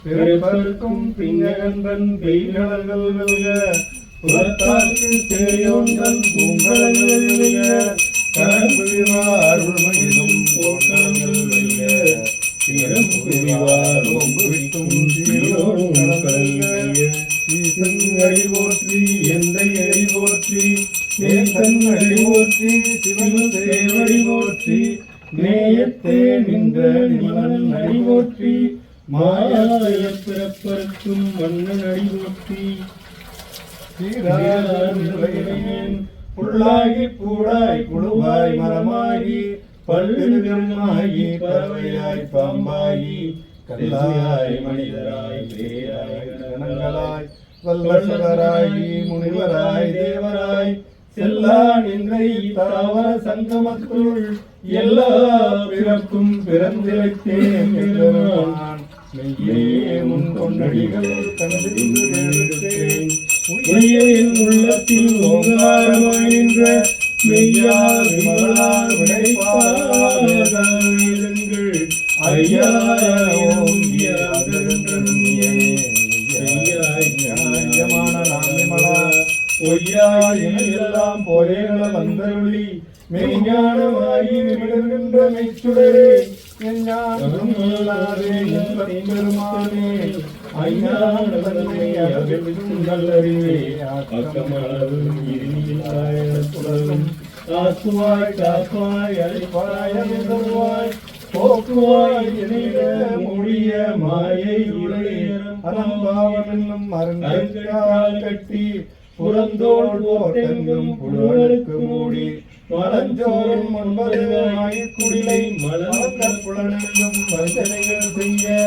பிறப்பருக்கும் பிங்ககன்றன் பெய்களங்கள் வெல்க புறத்தாக்கு தேயோன்றன் பூங்கலங்கள் வெல்க கரம்புரிவாருள்மையிலும் போன்றங்கள் வெல்க திறம்புரிவார் ஒம்புவிக்கும் சீரோடும் கடல் வெல்க ஈசன் அடி போற்றி எந்தை அடி போற்றி நேசன் அடி போற்றி சிவன் சேவடி போற்றி நேயத்தே நின்ற நிமலன் அடி போற்றி மாயாய பிறப்பருக்கும் மன்னன் அடி போற்றி புல்லாகி பூடாய் குழுவாய் மரமாகி பல்லுருகமாகி பறவையாய் பாம்பாகி கல்லாய் மனிதராய் பேராய் கணங்களாய் வல்லசவராய் முனிவராய் தேவராய் செல்லா நின்றை தாவர சங்கமத்துள் எல்லா பிறப்பும் பிறந்திருத்தேன் என்றான் மெய்யே முன் கொண்டடிகள் கண்டிருந்தேன் உயிரின் உள்ளத்தில் ஓங்காரமாய் நின்ற மெய்யா விமலா விடைப்பாருங்கள் ஐயா ஓங்கிய பொய்யாயினையெல்லாம் போரேகள வந்தருளி மெய்ஞானமாகி விமிடுகின்ற மெய்ச்சுடரே எஞ்ஞானே பெருமானே ஐஞானே நல்லறிவே அக்கமளவு இருளாயும் காசுவாய் காப்பாய் அழிப்பாய் அழிவாய் போக்குவாய் இணைய மொழிய மாயை உடைய அலம்பாவம் என்னும் மருங்கால் கட்டி புறந்தோள் போட்டெங்கும் புலனுக்கு மூடி மலஞ்சோறும் மண்பருவாய் குடிலை மலர்ந்த புலனெங்கும் வஞ்சனைகள் செய்ய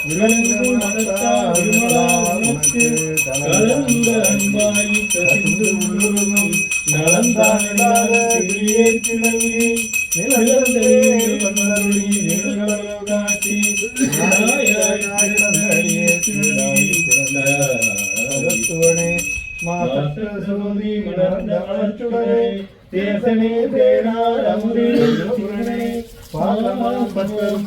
விளங்கு மனத்தாருக்கு கலந்த அன்பாய் கசிந்து உள்ளும் நலந்தானில்லாத திரியே கிளங்கி நிலந்தே வந்தருளி நிகழ்களவு காட்டி நாயாய் மாசோதி மலர்ந்த மலர்ச்சுடரே தேசனே தேனார் அமுதே பாலமா பத்மம்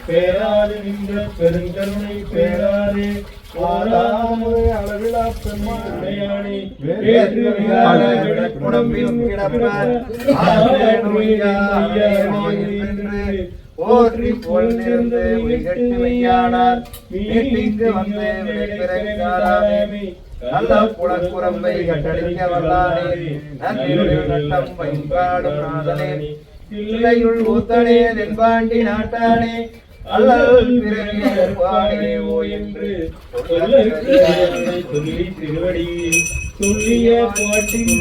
பேராது நின்ற பெருங்கருணை பேராதே வாராமுறை அளவிலா பெருமானே போற்றி போல் நேர்ந்து உயிர்கட்டு வையானார் மீட்டிங்கு வந்து விடைபிறந்தாராமே நல்ல புலக்குரம்பை கட்டளிக்க வல்லானே நட்டம் பயன்பாடும் நாதனே இல்லையுள் ஊத்தனே தென்பாண்டி நாட்டானே அல்லல் பிறவியே ஓ என்று சொல்லி திருவடியில் சொல்லிய பாட்டில்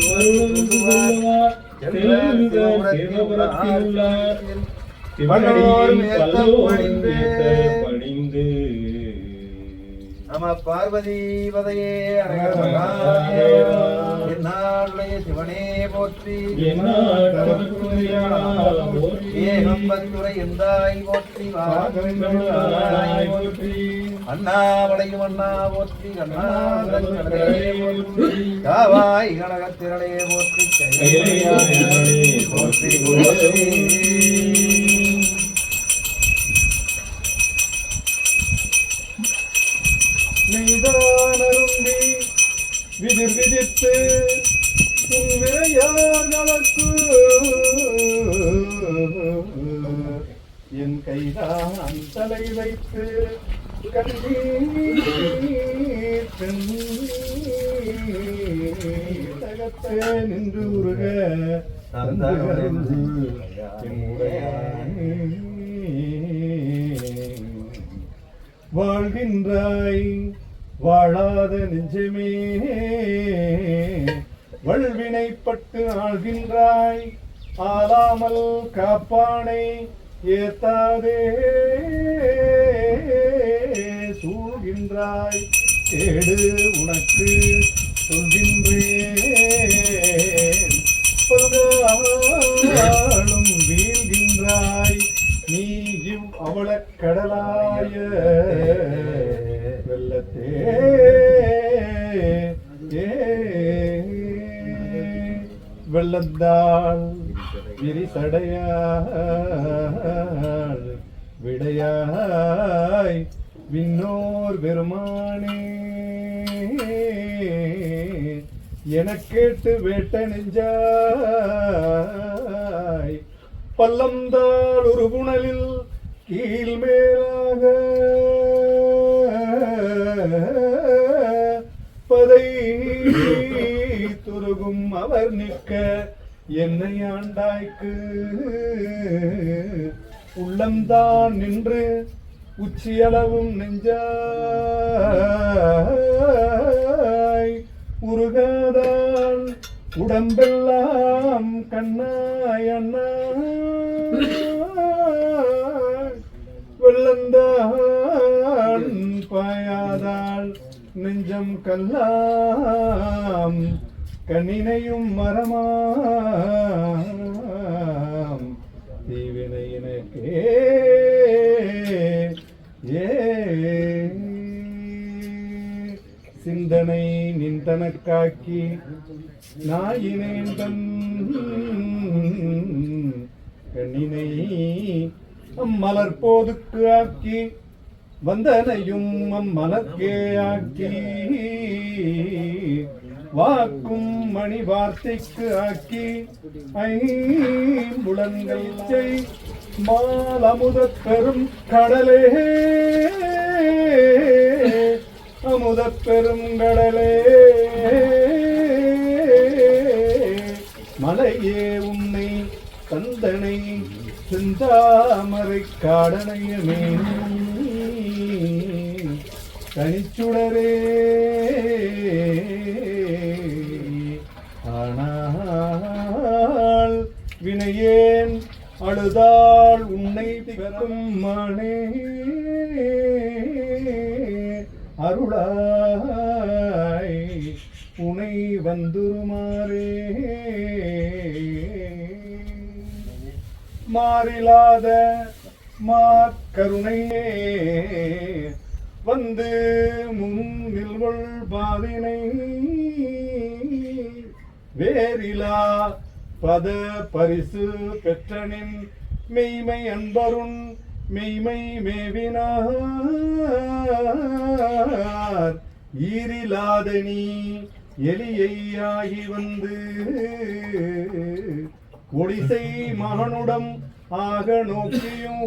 நம பார்வதி பதையே என்னாளுடைய சிவனே போற்றி ஏகம்பத்துறை எந்தாய் போற்றி போற்றி அண்ணாவளையும் அண்ணா போற்றி காவாய் கனகத்திரளே போற்றி போற்றி போற்றி நெய்தானரும்பி விதிர் விதித்து விரையார்களுக்கு என் கைதான் தலை வைத்து கண்டகத்தே நின்று உருக வாழ்கின்றாய் வாழாத நெஞ்சமே வல்வினைப்பட்டு ஆள்கின்றாய் ஆளாமல் காப்பானை ஏத்தாதே சூழ்கின்றாய் கேடு உனக்கு சொல்கின்றேன் பொருளாலும் வீழ்கின்றாய் நீ இவ் அவளக் கடலாய வெள்ளத்தே உள்ளந்தாள் விரிசடையாள் விடையாய் விண்ணோர் பெருமானே எனக் கேட்டு வேட்ட நெஞ்சாய் பல்லந்தாள் ஒரு புனலில் கீழ்மேலாக பதை துருகும் அவர் நிற்க என்னை ஆண்டாய்க்கு உள்ளம்தான் நின்று உச்சியளவும் நெஞ்சாய் உருகாதால் உடம்பெல்லாம் கண்ணாய் அண்ணா வெள்ளந்தான் பாயாதாள் நெஞ்சம் கல்லாம் கண்ணினையும் மரமாம் தீவினையினக்கே சிந்தனை நின்றனக்காக்கி நாயினேன் தன் கண்ணினை அம்மலர் போதுக்கு ஆக்கி வந்தனையும் அம்மலர்க்கே ஆக்கி வாக்கும் மணி வார்த்தைக்கு ஆக்கி ஐம்புலன்கள் செய் மால் அமுதப் பெரும் கடலே அமுதப் பெரும் கடலே மலையே உன்னை தந்தனை செந்தாமரை காடனையமே தனிச்சுடரே ஆனால் வினையேன் அழுதாள் உன்னை திகழும் மனே அருளாய் உனை வந்துருமாறே மாறிலாத மாக்கருணையே வந்து முன்னில்கொள் பாதினை வேறிலா பத பரிசு பெற்றனின் மெய்மை அன்பருண் மெய்மை மேவினார் ஈரிலாத நீ எலியாகி வந்து ஒளிசை மகனுடம் ஆக நோக்கியும்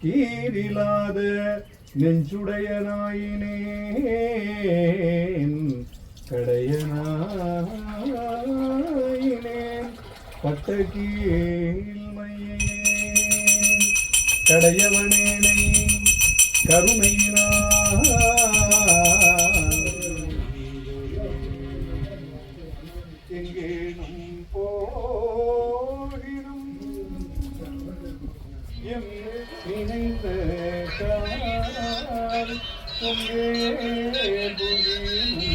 கீரிலாத நெஞ்சுடைய நாயினேன் கடையனாயினேன் பட்ட கீழ்மையே கடையவனேனை கருணையினா எங்கேனும் போகினும் எம் இணைந்த கால் பொங்கே புகினும்